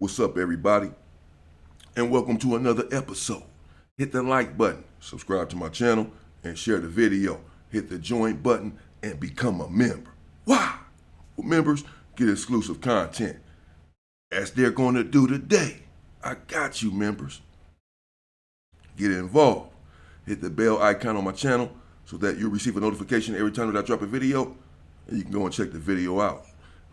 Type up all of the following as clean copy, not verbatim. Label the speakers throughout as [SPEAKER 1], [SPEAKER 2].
[SPEAKER 1] What's up, everybody? And welcome to another episode. Hit the like button, subscribe to my channel, and share the video. Hit the join button and become a member. Why? Well, members get exclusive content, as they're going to do today. I got you, members. Get involved. Hit the bell icon on my channel so that you'll receive a notification every time that I drop a video, and you can go and check the video out.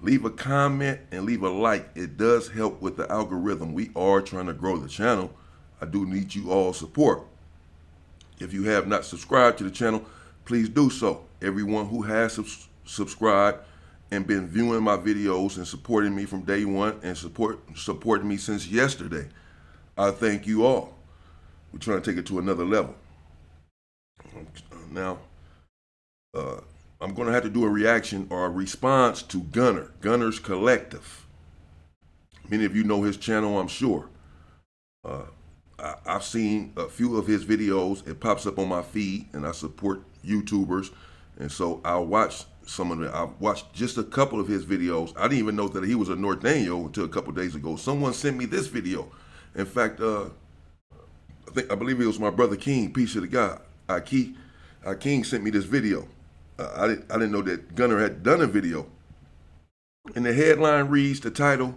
[SPEAKER 1] Leave a comment and leave a like. It does help with the algorithm. We are trying to grow the channel. I do need you all support. If you have not subscribed to the channel, please do so. Everyone who has subscribed and been viewing my videos and supporting me from day one and supporting me since yesterday, I thank you all. We're trying to take it to another level. Now, I'm going to have to do a reaction or a response to Gunner's Collective. Many of you know his channel, I'm sure. I've seen a few of his videos. It pops up on my feed, and I support YouTubers. And so I'll watch some of them. I've watched just a couple of his videos. I didn't even know that he was a Norteño until a couple days ago. Someone sent me this video. In fact, I believe it was my brother King, peace to the God. King sent me this video. I didn't know that Gunner had done a video. And the headline reads, the title,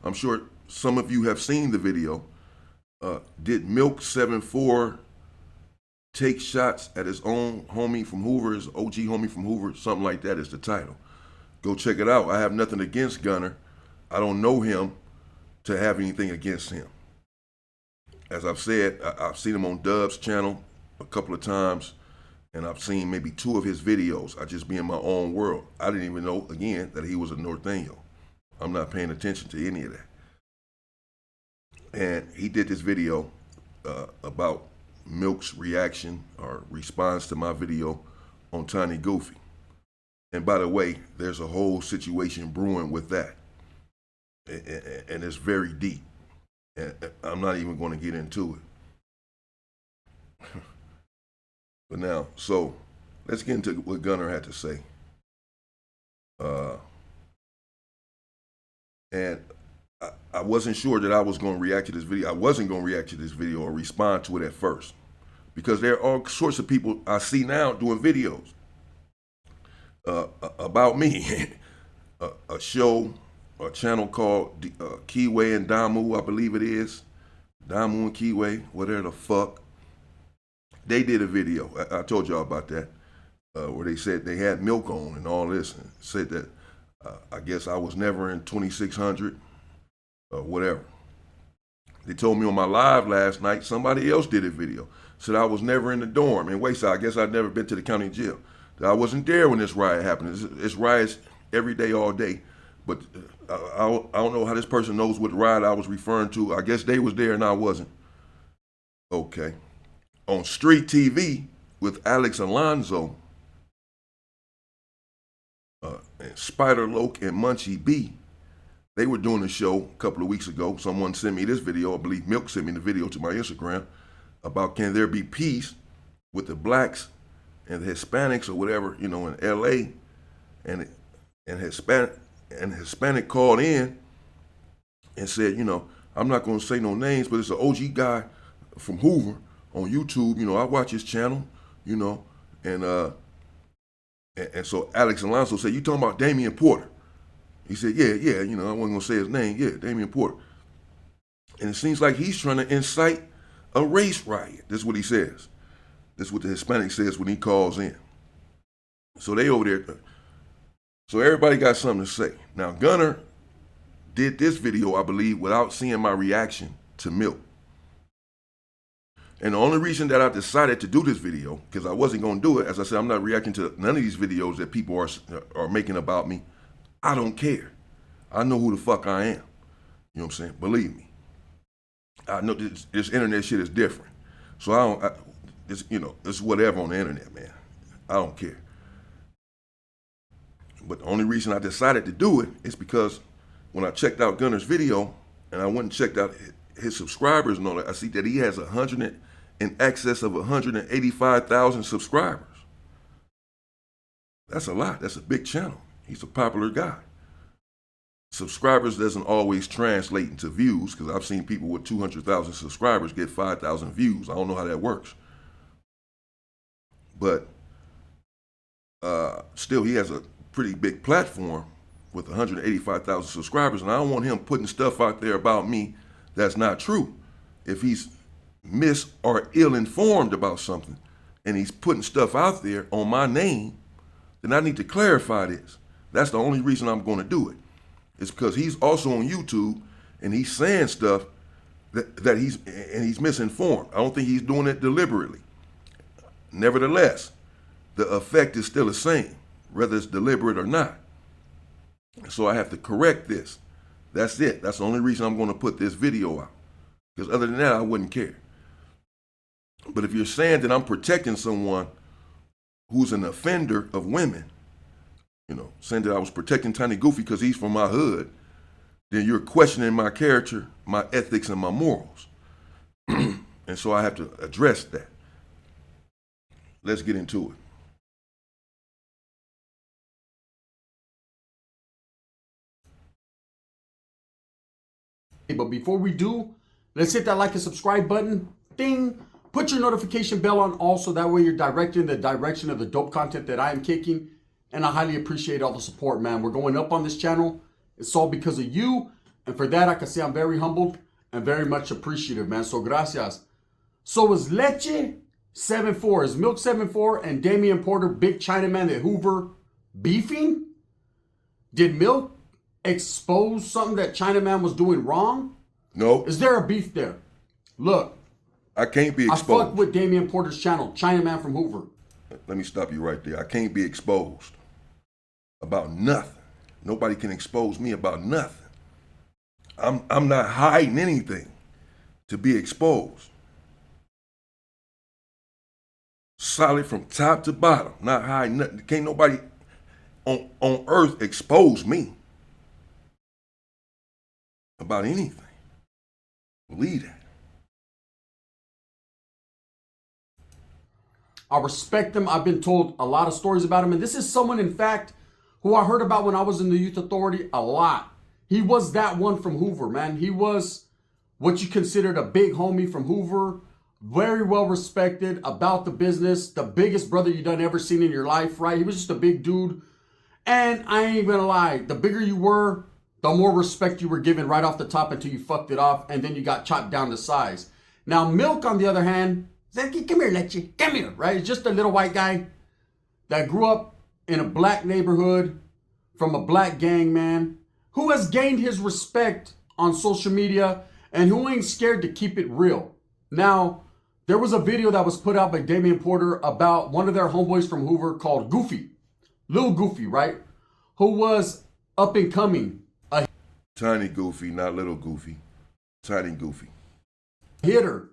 [SPEAKER 1] I'm sure some of you have seen the video, did Milk74 take shots at his own homie from Hoover, his OG homie from Hoover? Something like that is the title. Go check it out. I have nothing against Gunner. I don't know him to have anything against him. As I've said, I've seen him on Dub's channel a couple of times, and I've seen maybe 2 of his videos. I just be in my own world. I didn't even know, again, that he was a Norteño. I'm not paying attention to any of that. And he did this video about Milk's reaction or response to my video on Tiny Goofy. And by the way, there's a whole situation brewing with that. And it's very deep. And I'm not even going to get into it. But now, so let's get into what Gunner had to say. And I wasn't sure that I was going to react to this video. I wasn't going to react to this video or respond to it at first, because there are all sorts of people I see now doing videos about me. A show, a channel called Keyway and Damu, I believe it is. Damu and Keyway, whatever the fuck. They did a video, I told y'all about that, where they said they had Milk on and all this, and said that I guess I was never in 2600 or whatever. They told me on my live last night, somebody else did a video, said I was never in the dorm in Wayside. I guess I'd never been to the county jail. That I wasn't there when this riot happened. It's riots every day, all day. But I don't know how this person knows what riot I was referring to. I guess they was there and I wasn't. Okay. On Street TV with Alex Alonso, and Spider Loke and Munchie B, they were doing a show a couple of weeks ago. Someone sent me this video. I believe Milk sent me the video to my Instagram about, can there be peace with the blacks and the Hispanics or whatever, you know, in LA, and Hispanic called in and said, you know, I'm not going to say no names, but it's an OG guy from Hoover on YouTube. You know, I watch his channel, you know, and so Alex Alonso said, you talking about Damian Porter? He said, yeah, you know, I wasn't gonna say his name. Yeah, Damian Porter. And it seems like he's trying to incite a race riot. This is what he says. This is what the Hispanic says when he calls in. So they over there. So everybody got something to say. Now, Gunner did this video, I believe, without seeing my reaction to Milk. And the only reason that I decided to do this video, because I wasn't going to do it, as I said, I'm not reacting to none of these videos that people are making about me. I don't care. I know who the fuck I am. You know what I'm saying? Believe me. I know this internet shit is different. So it's whatever on the internet, man. I don't care. But the only reason I decided to do it is because when I checked out Gunner's video and I went and checked out his subscribers and all that, I see that he has in excess of 185,000 subscribers. That's a lot. That's a big channel. He's a popular guy. subscribers doesn't always translate into views, because I've seen people with 200,000 subscribers get 5,000 views. I don't know how that works. But still, he has a pretty big platform with 185,000 subscribers, and I don't want him putting stuff out there about me that's not true. If he's mis or ill-informed about something and he's putting stuff out there on my name, then I need to clarify this. That's the only reason I'm going to do it. It's because he's also on YouTube and he's saying stuff that he's misinformed. I don't think he's doing it deliberately. Nevertheless, the effect is still the same, whether it's deliberate or not. So I have to correct this. That's it. That's the only reason I'm going to put this video out. Because other than that, I wouldn't care. But if you're saying that I'm protecting someone who's an offender of women, you know, saying that I was protecting Tiny Goofy because he's from my hood, then you're questioning my character, my ethics, and my morals. And so I have to address that. Let's get into it.
[SPEAKER 2] But before we do, let's hit that like and subscribe button. Ding! Put your notification bell on all so that way you're directed in the direction of the dope content that I am kicking. And I highly appreciate all the support, man. We're going up on this channel. It's all because of you. And for that, I can say I'm very humbled and very much appreciative, man. So gracias. So is Milk74, is Milk74 and Damian Porter, big Chinaman at Hoover, beefing? Did Milk expose something that Chinaman was doing wrong?
[SPEAKER 1] No.
[SPEAKER 2] Is there a beef there? Look.
[SPEAKER 1] I can't be exposed.
[SPEAKER 2] I fuck with Damian Porter's channel, Chinaman from Hoover.
[SPEAKER 1] Let me stop you right there. I can't be exposed about nothing. Nobody can expose me about nothing. I'm not hiding anything to be exposed. Solid from top to bottom, not hiding nothing. Can't nobody on earth expose me about anything. Believe that.
[SPEAKER 2] I respect him. I've been told a lot of stories about him. And this is someone, in fact, who I heard about when I was in the Youth Authority a lot. He was that one from Hoover, man. He was what you considered a big homie from Hoover. Very well respected, about the business. The biggest brother you done ever seen in your life, right? He was just a big dude. And I ain't gonna lie, the bigger you were, the more respect you were given right off the top until you fucked it off. And then you got chopped down to size. Now, Milk, on the other hand, said, come here, Leche, come here, right? It's just a little white guy that grew up in a black neighborhood from a black gang, man, who has gained his respect on social media and who ain't scared to keep it real. Now, there was a video that was put out by Damian Porter about one of their homeboys from Hoover called Goofy, Lil Goofy, right? Who was up and coming. A
[SPEAKER 1] Tiny Goofy, not Little Goofy. Tiny Goofy.
[SPEAKER 2] Hitter.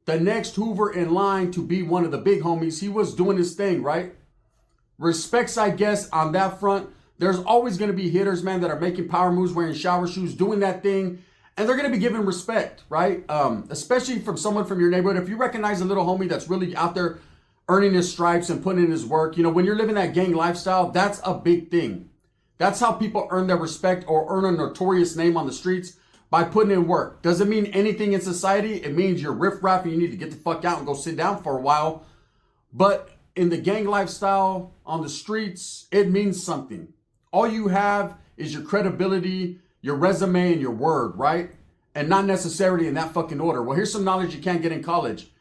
[SPEAKER 2] The next Hoover in line to be one of the big homies. He was doing his thing, right? Respects, I guess, on that front. There's always going to be hitters, man, that are making power moves, wearing shower shoes, doing that thing. And they're going to be given respect, right? Especially from someone from your neighborhood. If you recognize a little homie that's really out there earning his stripes and putting in his work, you know, when you're living that gang lifestyle, that's a big thing. That's how people earn their respect or earn a notorious name on the streets. By putting in work. Doesn't mean anything in society. It means you're riffraff and you need to get the fuck out and go sit down for a while. But in the gang lifestyle, on the streets, it means something. All you have is your credibility, your resume, and your word, right? And not necessarily in that fucking order. Well, here's some knowledge you can't get in college.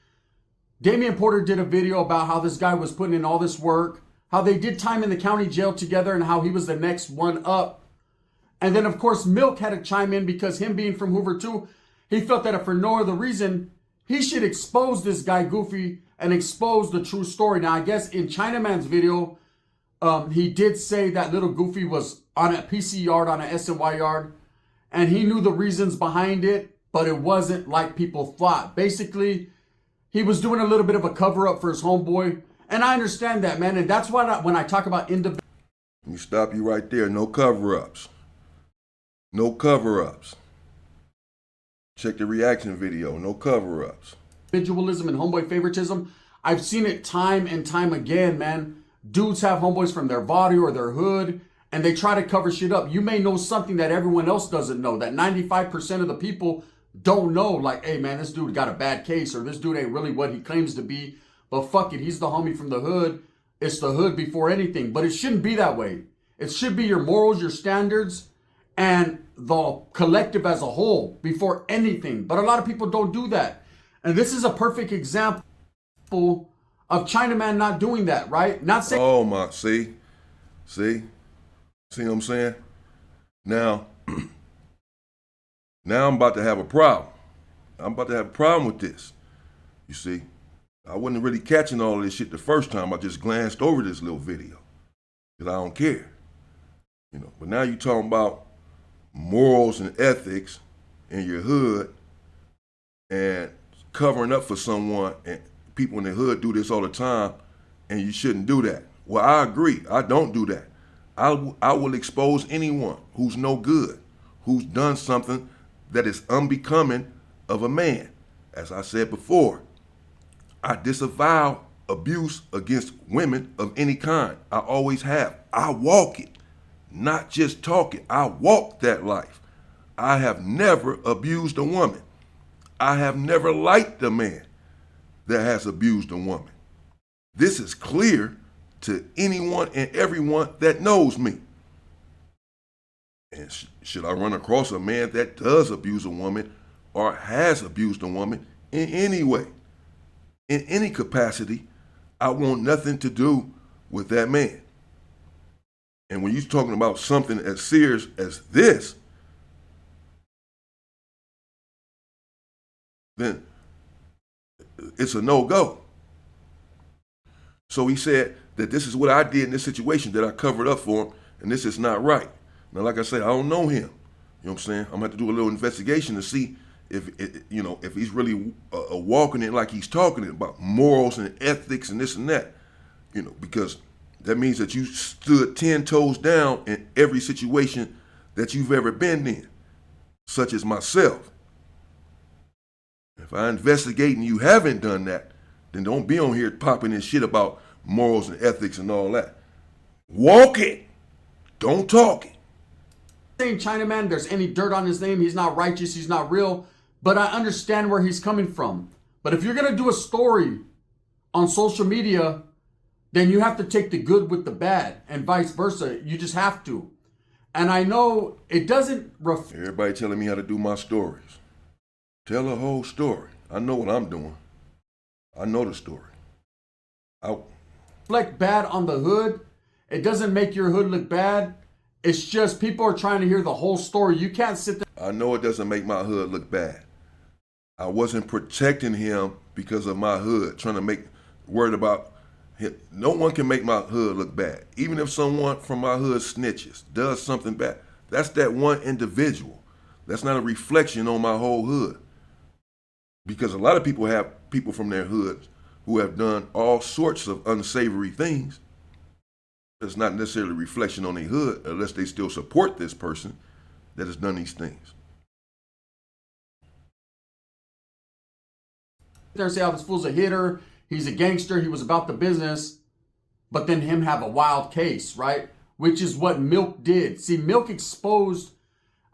[SPEAKER 2] Damian Porter did a video about how this guy was putting in all this work, how they did time in the county jail together, and how he was the next one up. And then, of course, Milk had to chime in because him being from Hoover, too, he felt that if for no other reason, he should expose this guy, Goofy, and expose the true story. Now, I guess in Chinaman's video, he did say that little Goofy was on a PC yard, on a SNY yard, and he knew the reasons behind it, but it wasn't like people thought. Basically, he was doing a little bit of a cover-up for his homeboy, and I understand that, man, and that's why when I talk about individual...
[SPEAKER 1] Let me stop you right there. No cover-ups. No cover-ups. Check the reaction video. No cover-ups.
[SPEAKER 2] Individualism and homeboy favoritism. I've seen it time and time again, man. Dudes have homeboys from their body or their hood, and they try to cover shit up. You may know something that everyone else doesn't know, that 95% of the people don't know. Like, hey man, this dude got a bad case, or this dude ain't really what he claims to be, but fuck it, he's the homie from the hood. It's the hood before anything. But it shouldn't be that way. It should be your morals, your standards, and the collective as a whole before anything. But a lot of people don't do that. And this is a perfect example of Chinaman not doing that, right? Not saying...
[SPEAKER 1] Oh my, see what I'm saying? Now I'm about to have a problem. I'm about to have a problem with this. You see, I wasn't really catching all of this shit the first time. I just glanced over this little video because I don't care. You know, but now you talking about morals and ethics in your hood and covering up for someone, and people in the hood do this all the time, and you shouldn't do that. Well, I agree. I don't do that. I will expose anyone who's no good, who's done something that is unbecoming of a man. As I said before, I disavow abuse against women of any kind. I always have. I walk it, not just talk it. I walk that life. I have never abused a woman. I have never liked a man that has abused a woman. This is clear to anyone and everyone that knows me. And should I run across a man that does abuse a woman or has abused a woman in any way, in any capacity, I want nothing to do with that man. And when you're talking about something as serious as this, then it's a no-go. So he said that this is what I did in this situation, that I covered up for him, and this is not right. Now, like I said, I don't know him. You know what I'm saying? I'm gonna have to do a little investigation to see if he's really walking it like he's talking it about morals and ethics and this and that. You know, because that means that you stood 10 toes down in every situation that you've ever been in, such as myself. If I investigate and you haven't done that, then don't be on here popping this shit about morals and ethics and all that. Walk it. Don't talk it.
[SPEAKER 2] Saying Chinaman, there's any dirt on his name, he's not righteous, he's not real, but I understand where he's coming from. But if you're gonna do a story on social media, then you have to take the good with the bad and vice versa. You just have to. And I know it doesn't
[SPEAKER 1] everybody telling me how to do my stories. Tell the whole story. I know what I'm doing. I know the story.
[SPEAKER 2] Reflect bad on the hood. It doesn't make your hood look bad. It's just people are trying to hear the whole story. You can't sit there.
[SPEAKER 1] I know it doesn't make my hood look bad. I wasn't protecting him because of my hood, trying to make worried about him. No one can make my hood look bad. Even if someone from my hood snitches, does something bad, that's that one individual. That's not a reflection on my whole hood. Because a lot of people have people from their hoods who have done all sorts of unsavory things. It's not necessarily a reflection on their hood unless they still support this person that has done these things.
[SPEAKER 2] There and say, oh, this fool's a hitter, he's a gangster, he was about the business, but then him have a wild case, right? Which is what Milk did. See, Milk exposed,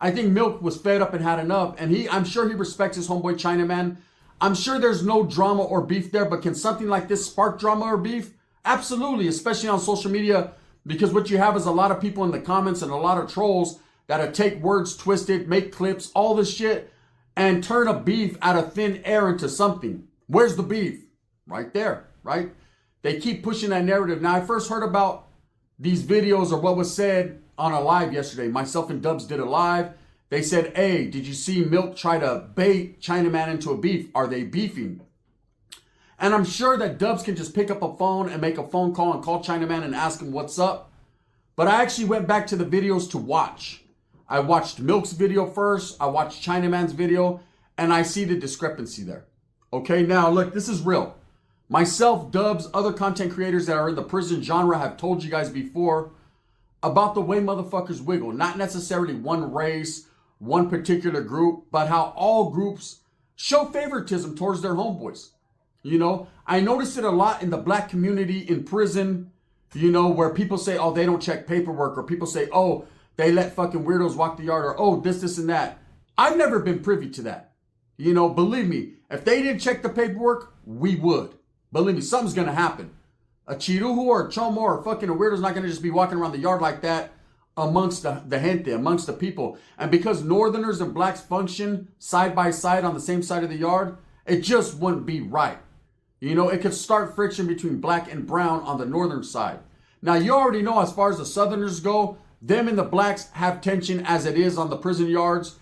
[SPEAKER 2] I think Milk was fed up and had enough, and I'm sure he respects his homeboy Chinaman. I'm sure there's no drama or beef there, but can something like this spark drama or beef? Absolutely, especially on social media, because what you have is a lot of people in the comments and a lot of trolls that'll take words twisted, make clips, all this shit, and turn a beef out of thin air into something. Where's the beef? Right there, right? They keep pushing that narrative. Now, I first heard about these videos or what was said on a live yesterday. Myself and Dubs did a live. They said, hey, did you see Milk try to bait Chinaman into a beef? Are they beefing? And I'm sure that Dubs can just pick up a phone and make a phone call and call Chinaman and ask him what's up. But I actually went back to the videos to watch. I watched Milk's video first. I watched Chinaman's video, and I see the discrepancy there. Okay, now look, this is real. Myself, Dubs, other content creators that are in the prison genre have told you guys before about the way motherfuckers wiggle. Not necessarily one race, one particular group, but how all groups show favoritism towards their homeboys. You know, I noticed it a lot in the black community in prison. You know, where people say, oh, they don't check paperwork, or people say, oh, they let fucking weirdos walk the yard, or oh, this, and that. I've never been privy to that. You know, believe me, if they didn't check the paperwork, we would. Believe me, something's gonna happen. A chiruhu or a chomo or fucking a weirdo's not gonna just be walking around the yard like that amongst the gente, amongst the people. And because northerners and blacks function side by side on the same side of the yard, it just wouldn't be right. You know, it could start friction between black and brown on the northern side. Now, you already know as far as the southerners go, them and the blacks have tension as it is on the prison yards.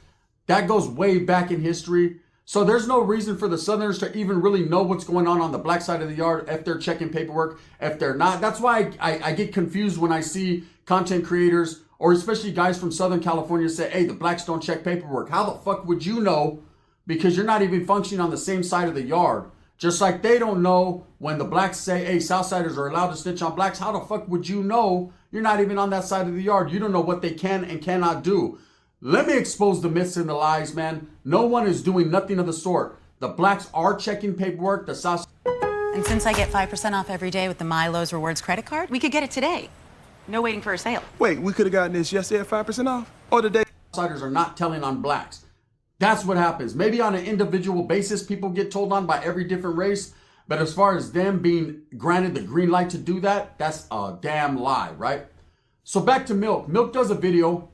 [SPEAKER 2] That goes way back in history. So there's no reason for the southerners to even really know what's going on the black side of the yard if they're checking paperwork, if they're not. That's why I get confused when I see content creators or especially guys from Southern California say, hey, the blacks don't check paperwork. How the fuck would you know? Because you're not even functioning on the same side of the yard. Just like they don't know when the blacks say, hey, Southsiders are allowed to snitch on blacks. How the fuck would you know? You're not even on that side of the yard. You don't know what they can and cannot do. Let me expose the myths and the lies, man. No one is doing nothing of the sort. The blacks are checking paperwork. The South.
[SPEAKER 3] And since I get 5% off every day with the Milo's Rewards credit card, we could get it today. No waiting for a sale.
[SPEAKER 4] Wait, we could have gotten this yesterday at 5% off? Or the day?
[SPEAKER 2] Outsiders are not telling on blacks. That's what happens. Maybe on an individual basis, people get told on by every different race. But as far as them being granted the green light to do that, that's a damn lie, right? So back to Milk. Milk does a video.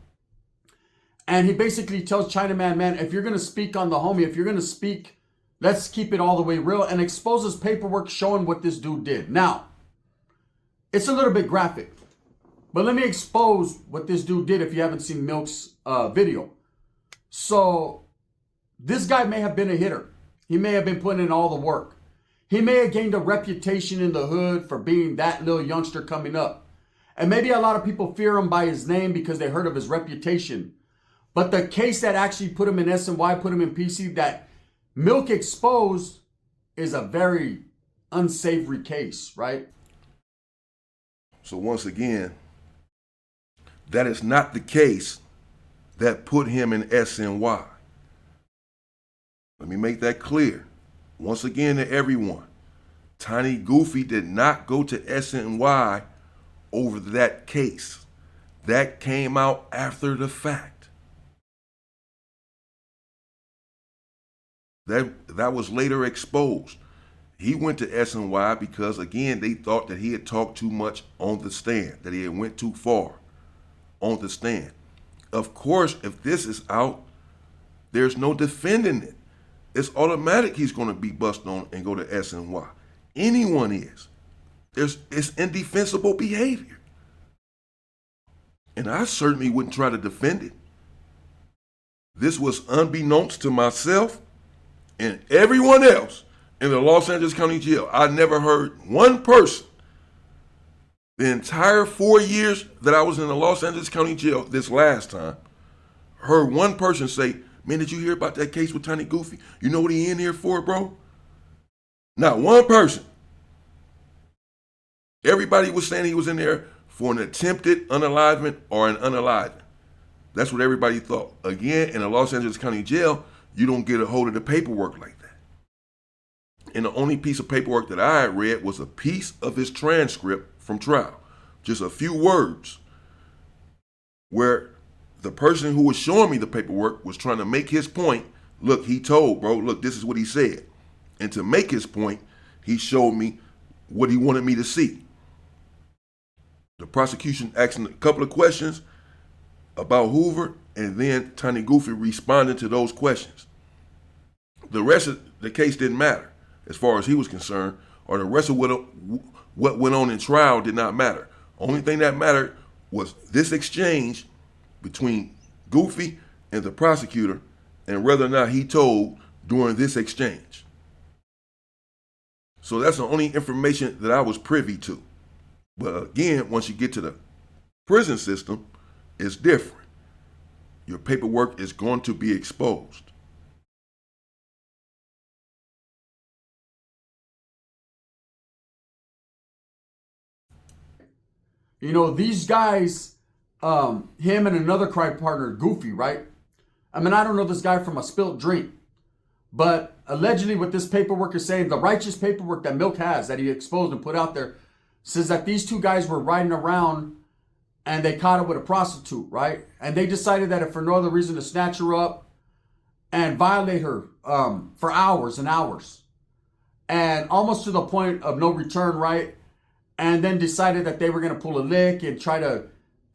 [SPEAKER 2] And he basically tells Chinaman, man, if you're going to speak on the homie, if you're going to speak, let's keep it all the way real. And exposes paperwork showing what this dude did. Now, it's a little bit graphic. But let me expose what this dude did if you haven't seen Milk's video. So, this guy may have been a hitter. He may have been putting in all the work. He may have gained a reputation in the hood for being that little youngster coming up. And maybe a lot of people fear him by his name because they heard of his reputation. But the case that actually put him in SNY, put him in PC, that Milk exposed is a very unsavory case, right?
[SPEAKER 1] So once again, that is not the case that put him in SNY. Let me make that clear. Once again to everyone, Tiny Goofy did not go to SNY over that case. That came out after the fact. That was later exposed. He went to SNY because, again, they thought that he had talked too much on the stand, that he had went too far on the stand. Of course, if this is out, there's no defending it. It's automatic he's going to be busted on and go to SNY. Anyone is. It's indefensible behavior. And I certainly wouldn't try to defend it. This was unbeknownst to myself and everyone else in the Los Angeles County Jail. I never heard one person the entire 4 years that I was in the Los Angeles County Jail this last time, heard one person say, man, did you hear about that case with Tiny Goofy? You know what he in here for, bro? Not one person. Everybody was saying he was in there for an attempted unalivement or an unalivement. That's what everybody thought. Again, in the Los Angeles County Jail, you don't get a hold of the paperwork like that. And the only piece of paperwork that I had read was a piece of his transcript from trial. Just a few words where the person who was showing me the paperwork was trying to make his point. Look, he told, bro, look, this is what he said. And to make his point, he showed me what he wanted me to see. The prosecution asked him a couple of questions about Hoover, and then Tiny Goofy responded to those questions. The rest of the case didn't matter as far as he was concerned, or the rest of what went on in trial did not matter. Only thing that mattered was this exchange between Goofy and the prosecutor and whether or not he told during this exchange. So that's the only information that I was privy to. But again, once you get to the prison system, it's different. Your paperwork is going to be exposed.
[SPEAKER 2] You know, these guys, him and another crime partner, Goofy, right? I mean, I don't know this guy from a spilt drink, but allegedly what this paperwork is saying, the righteous paperwork that Milk has, that he exposed and put out there, says that these two guys were riding around and they caught up with a prostitute, right? And they decided that if for no other reason to snatch her up and violate her for hours and hours. And almost to the point of no return, right? And then decided that they were going to pull a lick and try to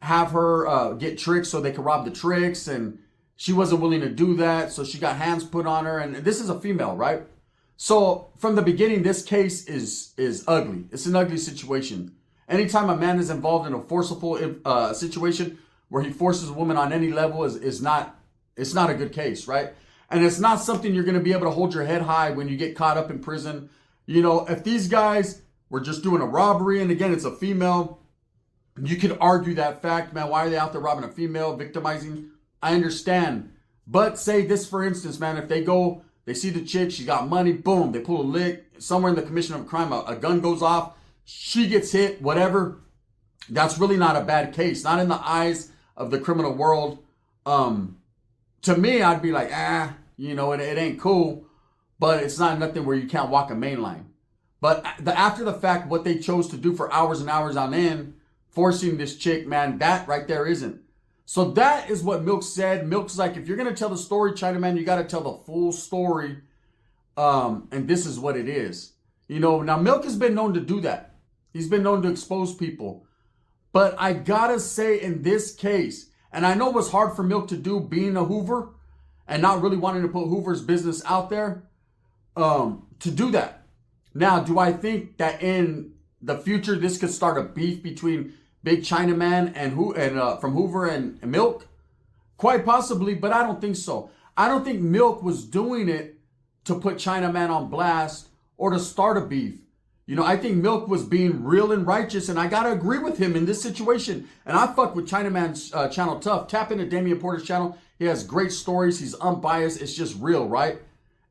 [SPEAKER 2] have her get tricks so they could rob the tricks. And she wasn't willing to do that. So she got hands put on her. And this is a female, right? So from the beginning, this case is ugly. It's an ugly situation. Anytime a man is involved in a forceful situation where he forces a woman on any level it's not a good case, right? And it's not something you're going to be able to hold your head high when you get caught up in prison. You know, if these guys were just doing a robbery, and again, it's a female, you could argue that fact, man. Why are they out there robbing a female, victimizing? I understand. But say this, for instance, man, if they go, they see the chick, she got money, boom, they pull a lick, somewhere in the commission of a crime, a gun goes off, she gets hit, whatever. That's really not a bad case. Not in the eyes of the criminal world. To me, I'd be like, you know, it ain't cool, but it's not nothing where you can't walk a main line. But after the fact, what they chose to do for hours and hours on end, forcing this chick, man, that right there isn't. So that is what Milk said. Milk's like, if you're going to tell the story, Chinaman, you got to tell the full story. And this is what it is. You know, now Milk has been known to do that. He's been known to expose people. But I got to say in this case, and I know it was hard for Milk to do being a Hoover and not really wanting to put Hoover's business out there, to do that. Now, do I think that in the future, this could start a beef between Big Chinaman and from Hoover and Milk? Quite possibly, but I don't think so. I don't think Milk was doing it to put Chinaman on blast or to start a beef. You know, I think Milk was being real and righteous, and I got to agree with him in this situation. And I fuck with Chinaman's channel tough. Tap into Damian Porter's channel. He has great stories. He's unbiased. It's just real, right?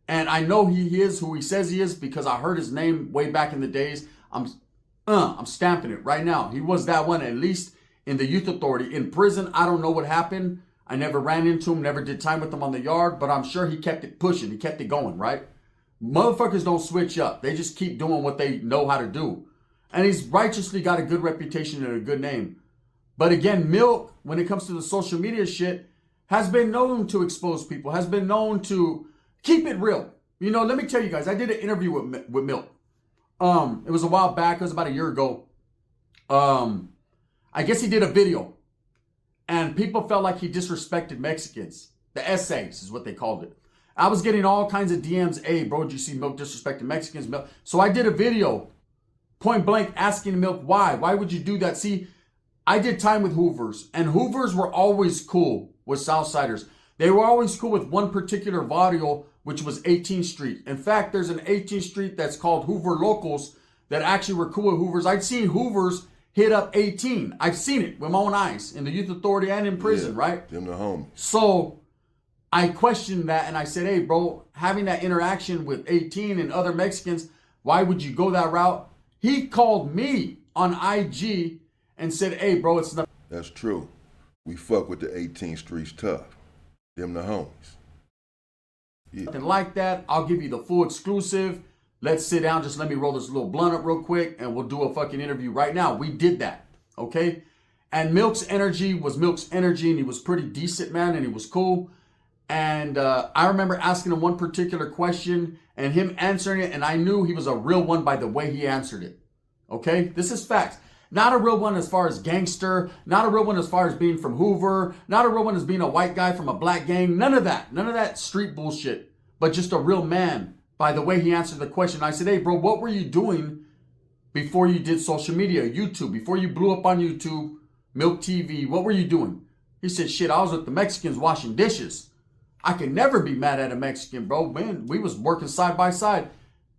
[SPEAKER 2] And I know he is who he says he is because I heard his name way back in the days. I'm stamping it right now. He was that one, at least in the youth authority. In prison, I don't know what happened. I never ran into him, never did time with him on the yard, but I'm sure he kept it pushing. He kept it going, right? Motherfuckers don't switch up. They just keep doing what they know how to do. And he's righteously got a good reputation and a good name. But again, Milk, when it comes to the social media shit, has been known to expose people, has been known to keep it real. You know, let me tell you guys, I did an interview with Milk. It was a while back. It was about a year ago. I guess he did a video. And people felt like he disrespected Mexicans. The essays is what they called it. I was getting all kinds of DMs. Hey, bro, did you see Milk disrespecting Mexicans? Milk. So I did a video, point blank, asking Milk why. Why would you do that? See, I did time with Hoovers. And Hoovers were always cool with Southsiders. They were always cool with one particular barrio, which was 18th Street. In fact, there's an 18th Street that's called Hoover Locals that actually were cool with Hoovers. I'd seen Hoovers hit up 18. I've seen it with my own eyes in the youth authority and in prison, right?
[SPEAKER 1] Them the homies.
[SPEAKER 2] So I questioned that and I said, hey, bro, having that interaction with 18 and other Mexicans, why would you go that route? He called me on IG and said, hey, bro, it's not.
[SPEAKER 1] That's true. We fuck with the 18th Streets tough. Them the homies. Yeah.
[SPEAKER 2] Nothing like that. I'll give you the full exclusive. Let's sit down. Just let me roll this little blunt up real quick and we'll do a fucking interview right now. We did that. Okay. And Milk's energy was Milk's energy and he was pretty decent, man. And he was cool. And I remember asking him one particular question and him answering it. And I knew he was a real one by the way he answered it. Okay. This is facts. Not a real one as far as gangster. Not a real one as far as being from Hoover. Not a real one as being a white guy from a black gang. None of that. None of that street bullshit. But just a real man by the way he answered the question. I said, hey, bro, what were you doing before you did social media, YouTube? Before you blew up on YouTube, Milk TV, what were you doing? He said, shit, I was with the Mexicans washing dishes. I could never be mad at a Mexican, bro. Man, we was working side by side.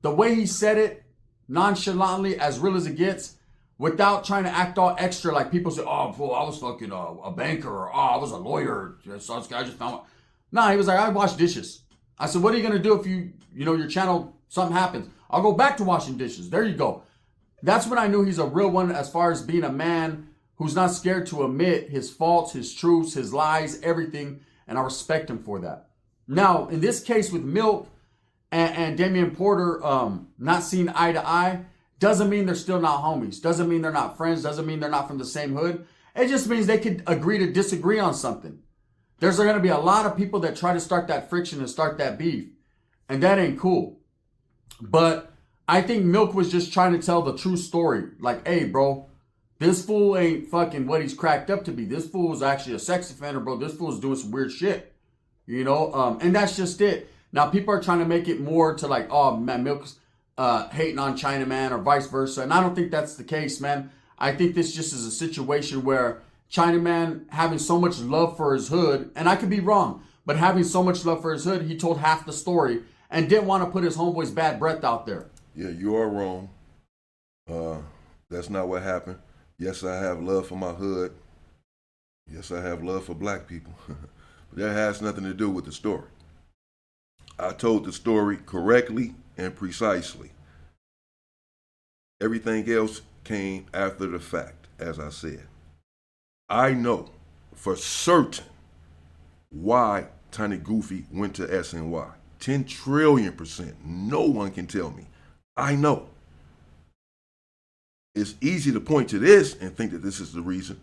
[SPEAKER 2] The way he said it, nonchalantly, as real as it gets, without trying to act all extra, like people say, oh, bro, I was fucking a banker, or oh, I was a lawyer. So I just found. Nah, he was like, I wash dishes. I said, what are you gonna do if your channel, something happens? I'll go back to washing dishes. There you go. That's when I knew he's a real one as far as being a man who's not scared to admit his faults, his truths, his lies, everything, and I respect him for that. Now, in this case with Milk and Damian Porter not seeing eye to eye, doesn't mean they're still not homies. Doesn't mean they're not friends. Doesn't mean they're not from the same hood. It just means they could agree to disagree on something. There's going to be a lot of people that try to start that friction and start that beef. And that ain't cool. But I think Milk was just trying to tell the true story. Like, hey, bro, this fool ain't fucking what he's cracked up to be. This fool is actually a sex offender, bro. This fool is doing some weird shit. You know? And that's just it. Now, people are trying to make it more to like, oh, man, Milk's hating on Chinaman or vice versa. And I don't think that's the case, man. I think this just is a situation where Chinaman having so much love for his hood, and I could be wrong, but having so much love for his hood, he told half the story and didn't want to put his homeboy's bad breath out there.
[SPEAKER 1] Yeah, you are wrong. That's not what happened. Yes, I have love for my hood. Yes, I have love for black people. But that has nothing to do with the story. I told the story correctly and precisely. Everything else came after the fact, as I said. I know for certain why Tiny Goofy went to SNY. 10 trillion%. No one can tell me. I know. It's easy to point to this and think that this is the reason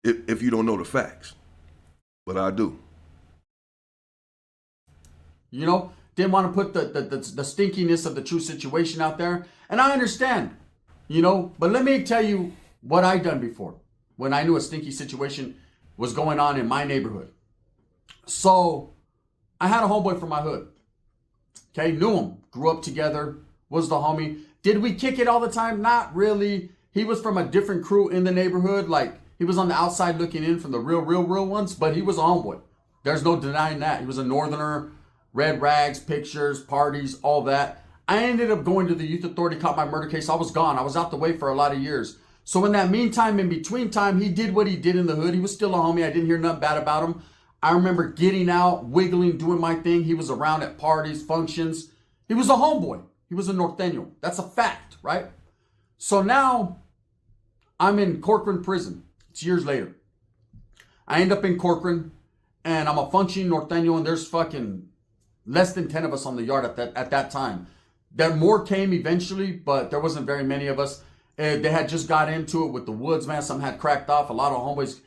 [SPEAKER 1] if you don't know the facts. But I do.
[SPEAKER 2] You know, didn't want to put the stinkiness of the true situation out there. And I understand, you know, but let me tell you what I done before when I knew a stinky situation was going on in my neighborhood. So I had a homeboy from my hood. Okay, knew him, grew up together, was the homie. Did we kick it all the time? Not really. He was from a different crew in the neighborhood. Like, he was on the outside looking in from the real ones, but he was a homeboy. There's no denying that. He was a northerner, red rags, pictures, parties, all that. I ended up going to the youth authority, caught my murder case. I was gone. I was out the way for a lot of years. So in that meantime, in between time, he did what he did in the hood. He was still a homie. I didn't hear nothing bad about him. I remember getting out, wiggling, doing my thing. He was around at parties, functions. He was a homeboy. He was a norteño. That's a fact, right? So now I'm in Corcoran prison. It's years later. I end up in Corcoran and I'm a functioning norteño and there's fucking less than 10 of us on the yard at that time. There more came eventually, but there wasn't very many of us. They had just got into it with the woods, man. Some had cracked off. A lot of homeboys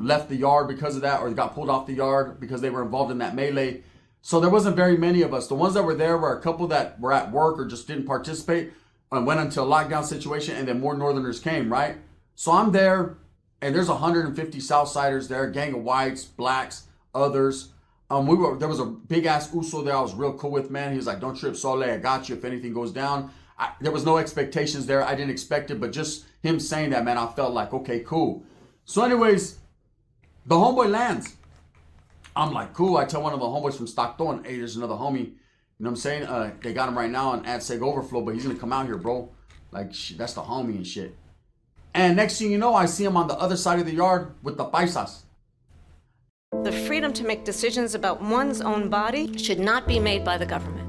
[SPEAKER 2] left the yard because of that or got pulled off the yard because they were involved in that melee. So there wasn't very many of us. The ones that were there were a couple that were at work or just didn't participate and went into a lockdown situation, and then more northerners came, right? So I'm there, and there's 150 Southsiders there, gang of whites, blacks, others. There was a big-ass Uso there I was real cool with, man. He was like, don't trip, Sole, I got you if anything goes down. There was no expectations there. I didn't expect it, but just him saying that, man, I felt like, okay, cool. So anyways, the homeboy lands. I'm like, cool. I tell one of the homeboys from Stockton, hey, there's another homie. You know what I'm saying? They got him right now on AdSeg Overflow, but he's going to come out here, bro. Like, shit, that's the homie and shit. And next thing you know, I see him on the other side of the yard with the paisas.
[SPEAKER 5] The freedom to make decisions about one's own body should not be made by the government.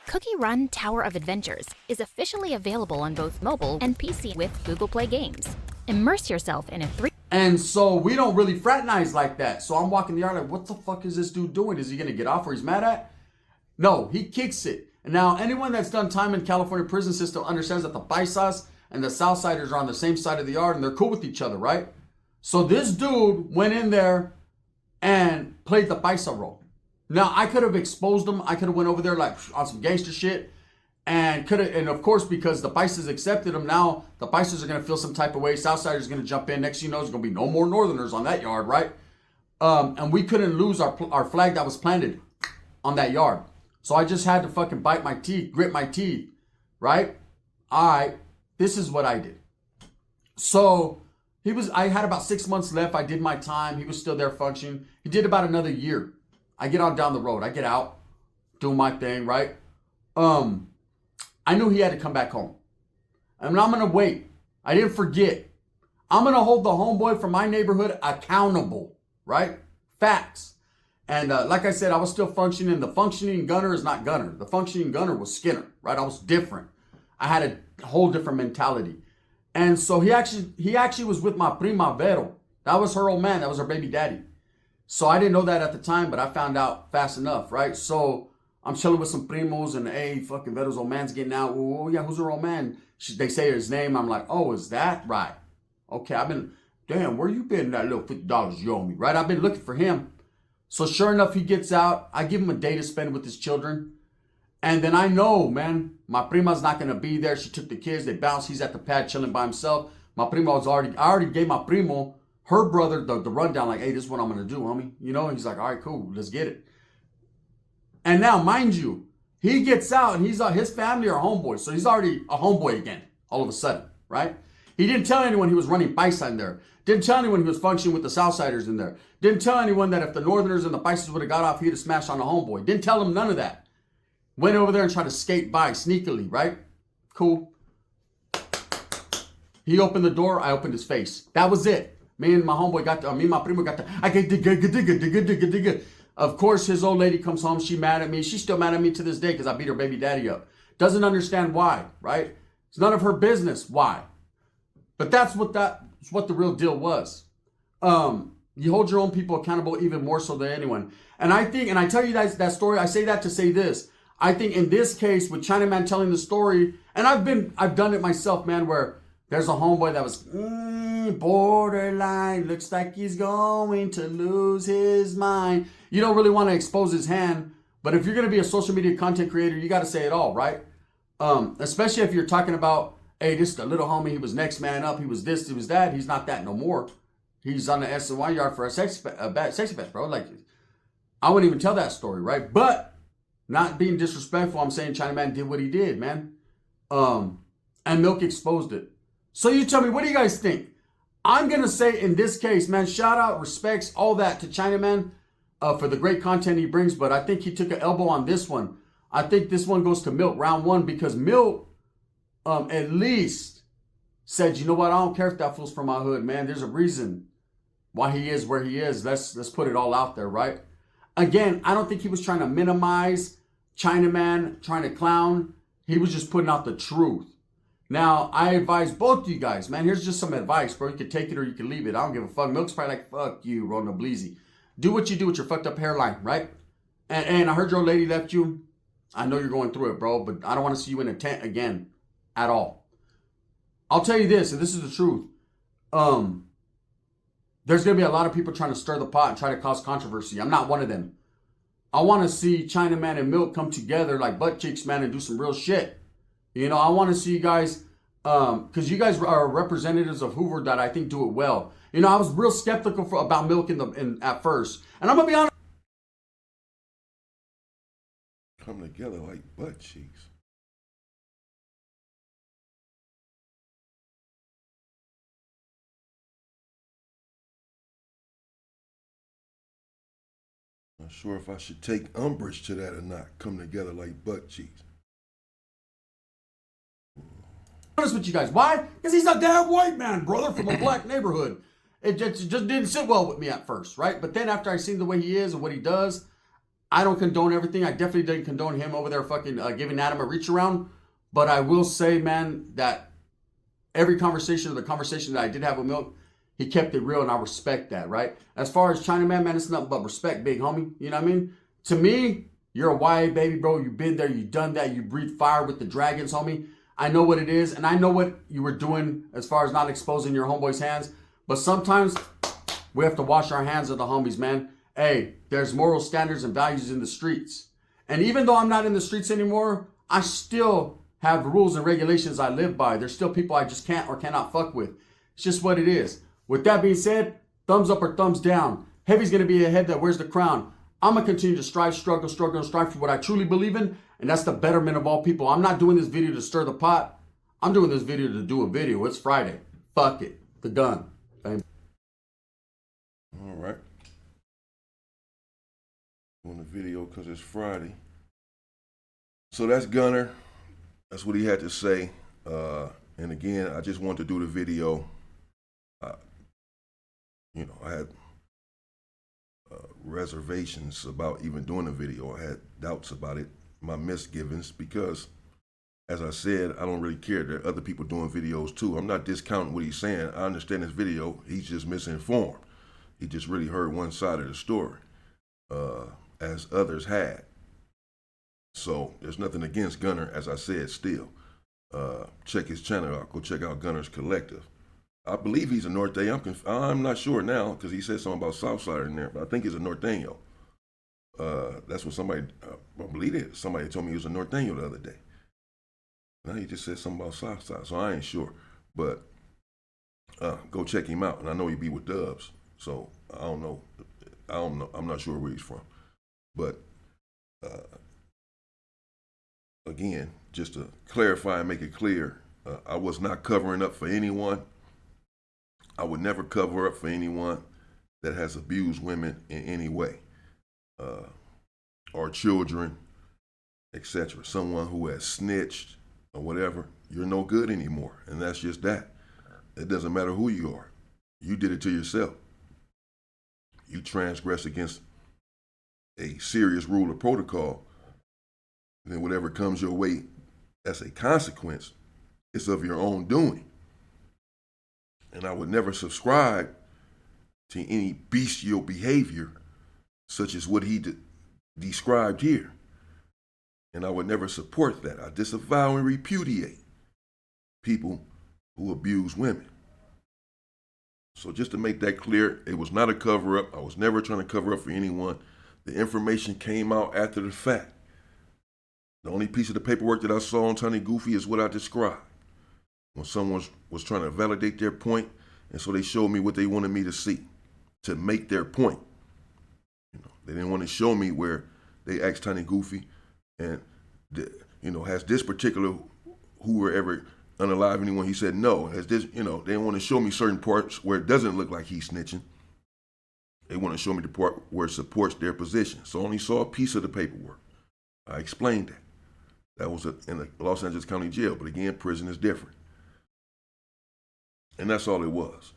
[SPEAKER 6] Cookie Run Tower of Adventures is officially available on both mobile and PC with Google Play Games. Immerse yourself in a
[SPEAKER 2] And so we don't really fraternize like that. So I'm walking the yard like, what the fuck is this dude doing? Is he going to get off or he's mad at? No, he kicks it. And now anyone that's done time in California prison system understands that the paisas and the Southsiders are on the same side of the yard and they're cool with each other, right? So this dude went in there and played the paisa role. Now I could have exposed him. I could have went over there like on some gangster shit. And of course, because the paisas accepted him, now the paisas are going to feel some type of way. Southsiders are going to jump in. Next thing you know, there's going to be no more northerners on that yard, right? And we couldn't lose our flag that was planted on that yard. So I just had to fucking bite my teeth, grit my teeth, right? All right, this is what I did. So I had about 6 months left. I did my time. He was still there functioning. He did about another year. I get on down the road. I get out, do my thing, right? I knew he had to come back home. And I'm going to wait. I didn't forget. I'm going to hold the homeboy from my neighborhood accountable, right? Facts. And like I said, I was still functioning. The functioning gunner is not Gunner. The functioning gunner was Skinner, right? I was different. I had a whole different mentality. And so he actually was with my prima Vero. That was her old man. That was her baby daddy. So I didn't know that at the time, but I found out fast enough, right? So I'm chilling with some primos and hey, fucking Veto's old man's getting out. Oh yeah, who's her old man? They say his name. I'm like, oh, is that right? Okay, damn, where you been that little $50 you owe me, right? I've been looking for him. So sure enough, he gets out. I give him a day to spend with his children. And then I know, man, my prima's not going to be there. She took the kids. They bounced. He's at the pad chilling by himself. My primo I already gave my primo, her brother, the rundown, like, hey, this is what I'm going to do, homie. You know, he's like, all right, cool, let's get it. And now, mind you, he gets out and his family are homeboys. So he's already a homeboy again, all of a sudden, right? He didn't tell anyone he was running Paisa in there. Didn't tell anyone he was functioning with the Southsiders in there. Didn't tell anyone that if the Northerners and the Paisas would have got off, he'd have smashed on a homeboy. Didn't tell him none of that. Went over there and tried to skate by sneakily, right? Cool. He opened the door. I opened his face. That was it. Me and my homeboy me and my primo got the, Of course, his old lady comes home. She mad at me. She's still mad at me to this day because I beat her baby daddy up. Doesn't understand why, right? It's none of her business why. But that's what the real deal was. You hold your own people accountable even more so than anyone. And I think, and I tell you guys that story, I say that to say this. I think in this case with Chinaman telling the story, and I've done it myself, man, where there's a homeboy that was borderline, looks like he's going to lose his mind. You don't really want to expose his hand, but if you're going to be a social media content creator, you got to say it all, right? Especially if you're talking about, hey, this is the little homie, he was next man up, he was this, he was that. He's not that no more. He's on the SNY yard for a sex offense, bro. Like, I wouldn't even tell that story, right? But not being disrespectful, I'm saying Chinaman did what he did, man. And Milk exposed it. So you tell me, what do you guys think? I'm going to say in this case, man, shout out, respects, all that to Chinaman for the great content he brings. But I think he took an elbow on this one. I think this one goes to Milk, round one, because Milk at least said, you know what? I don't care if that fool's from my hood, man. There's a reason why he is where he is. Let's put it all out there, right? Again, I don't think he was trying to minimize Chinaman, trying to clown. He was just putting out the truth. Now, I advise both of you guys, man. Here's just some advice, bro. You can take it or you can leave it. I don't give a fuck. Milk's probably like, fuck you, Rona Bleezy. Do what you do with your fucked up hairline, right? And I heard your old lady left you. I know you're going through it, bro, but I don't want to see you in a tent again at all. I'll tell you this, and this is the truth. There's going to be a lot of people trying to stir the pot and try to cause controversy. I'm not one of them. I want to see Chinaman and Milk come together like butt cheeks, man, and do some real shit. You know, I want to see you guys, because you guys are representatives of Hoover that I think do it well. You know, I was real skeptical about Milk at first. And I'm going to be honest.
[SPEAKER 1] Come together like butt cheeks. Not sure if I should take umbrage to that or not. Come together like butt cheeks.
[SPEAKER 2] Honest with you guys. Why? Because he's a damn white man, brother, from a black neighborhood. It just didn't sit well with me at first, right? But then after I seen the way he is and what he does, I don't condone everything. I definitely didn't condone him over there fucking giving Adam a reach around. But I will say, man, that every conversation, or the conversation that I did have with Milk, he kept it real, and I respect that, right? As far as Chinaman, man, it's nothing but respect, big homie. You know what I mean? To me, you're a YA baby, bro. You've been there. You've done that. You breathe fire with the dragons, homie. I know what it is, and I know what you were doing as far as not exposing your homeboy's hands. But sometimes we have to wash our hands of the homies, man. Hey, there's moral standards and values in the streets. And even though I'm not in the streets anymore, I still have rules and regulations I live by. There's still people I just can't or cannot fuck with. It's just what it is. With that being said, thumbs up or thumbs down. Heavy's going to be a head that wears the crown. I'm going to continue to strive, struggle, and strive for what I truly believe in. And that's the betterment of all people. I'm not doing this video to stir the pot. I'm doing this video to do a video. It's Friday. Fuck it. The gun. Bang.
[SPEAKER 1] All right. Doing the video because it's Friday. So that's Gunner. That's what he had to say. And again, I just wanted to do the video. I had reservations about even doing a video. I had doubts about it, my misgivings, because as I said, I don't really care. There are other people doing videos too. I'm not discounting what he's saying. I understand his video. He's just misinformed. He just really heard one side of the story, as others had. So there's nothing against Gunner, as I said, still. Check his channel out. Go check out GUNNERZ Collective. I believe he's a Norteño. I'm not sure now because he said something about Southside in there, but I think he's a Norteño. That's what somebody, I believe it. Somebody told me he was a Norteño the other day. Now he just said something about Southside, so I ain't sure. But go check him out. And I know he be with Dubs, so I don't know. I'm not sure where he's from. But again, just to clarify and make it clear, I was not covering up for anyone. I would never cover up for anyone that has abused women in any way, or children, etc. Someone who has snitched or whatever, you're no good anymore. And that's just that. It doesn't matter who you are. You did it to yourself. You transgress against a serious rule or protocol, then whatever comes your way as a consequence is of your own doing. And I would never subscribe to any bestial behavior such as what he described here. And I would never support that. I disavow and repudiate people who abuse women. So just to make that clear, it was not a cover-up. I was never trying to cover up for anyone. The information came out after the fact. The only piece of the paperwork that I saw on Tiny Goofy is what I described. When someone was trying to validate their point, and so they showed me what they wanted me to see to make their point. You know, they didn't want to show me where they asked Tiny Goofy, and has this particular Hoover ever unalive anyone? He said no. Has this, they didn't want to show me certain parts where it doesn't look like he's snitching. They want to show me the part where it supports their position. So I only saw a piece of the paperwork. I explained that. That was in the Los Angeles County Jail, but again, prison is different. And that's all it was.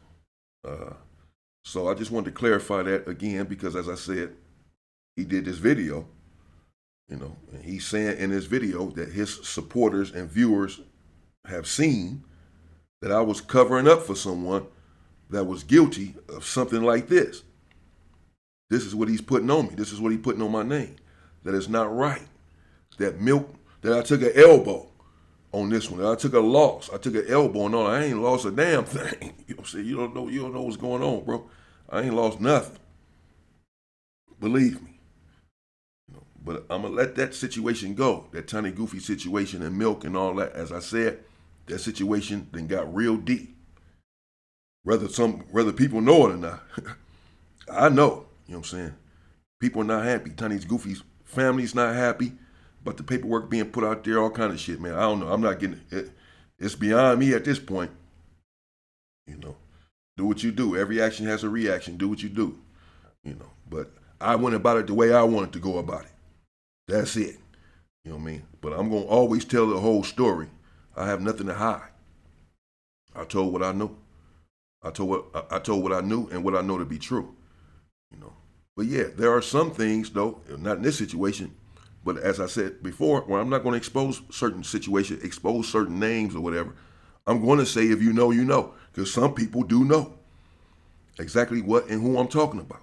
[SPEAKER 1] So I just wanted to clarify that again, because as I said, he did this video, and he's saying in this video that his supporters and viewers have seen that I was covering up for someone that was guilty of something like this. This is what he's putting on me. This is what he's putting on my name. That is not right. That I took an elbow on this one. That I took a loss. I took an elbow and all. I ain't lost a damn thing. You know what I'm saying? You don't know what's going on, bro. I ain't lost nothing. Believe me. But I'm going to let that situation go. That Tiny Goofy situation and Milk and all that. As I said, that situation then got real deep. Whether people know it or not. I know. You know what I'm saying? People are not happy. Tiny Goofy's family's not happy. But the paperwork being put out there, all kind of shit, man. I don't know. I'm not getting it. It's beyond me at this point. Do what you do. Every action has a reaction. Do what you do. But I went about it the way I wanted to go about it. That's it. You know what I mean? But I'm going to always tell the whole story. I have nothing to hide. I told what I knew. I told what I knew and what I know to be true. But yeah, there are some things, though, not in this situation, but as I said before, where I'm not going to expose certain situations, expose certain names or whatever. I'm going to say, if you know, you know, because some people do know exactly what and who I'm talking about.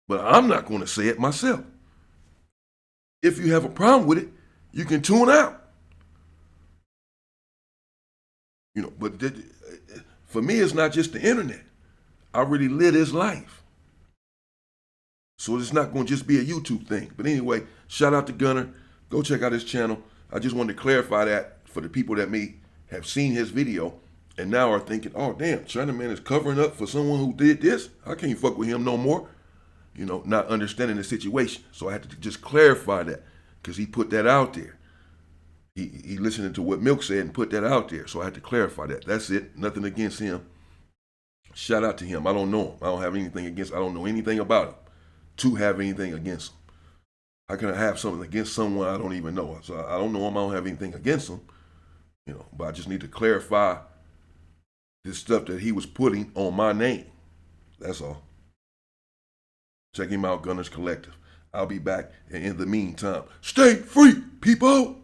[SPEAKER 1] But I'm not going to say it myself. If you have a problem with it, you can tune out. But for me, it's not just the internet. I really live this life. So it's not going to just be a YouTube thing. But anyway, shout out to Gunner. Go check out his channel. I just wanted to clarify that for the people that may have seen his video and now are thinking, oh, damn, China Man is covering up for someone who did this. I can't fuck with him no more. Not understanding the situation. So I had to just clarify that because he put that out there. He listened to what Milk said and put that out there. So I had to clarify that. That's it. Nothing against him. Shout out to him. I don't know him. I don't have anything against. I don't know anything about him to have anything against him. How can I have something against someone I don't even know? So I don't know him. I don't have anything against him. But I just need to clarify this stuff that he was putting on my name. That's all. Check him out, GUNNERZ Collective. I'll be back, and in the meantime, stay free, people!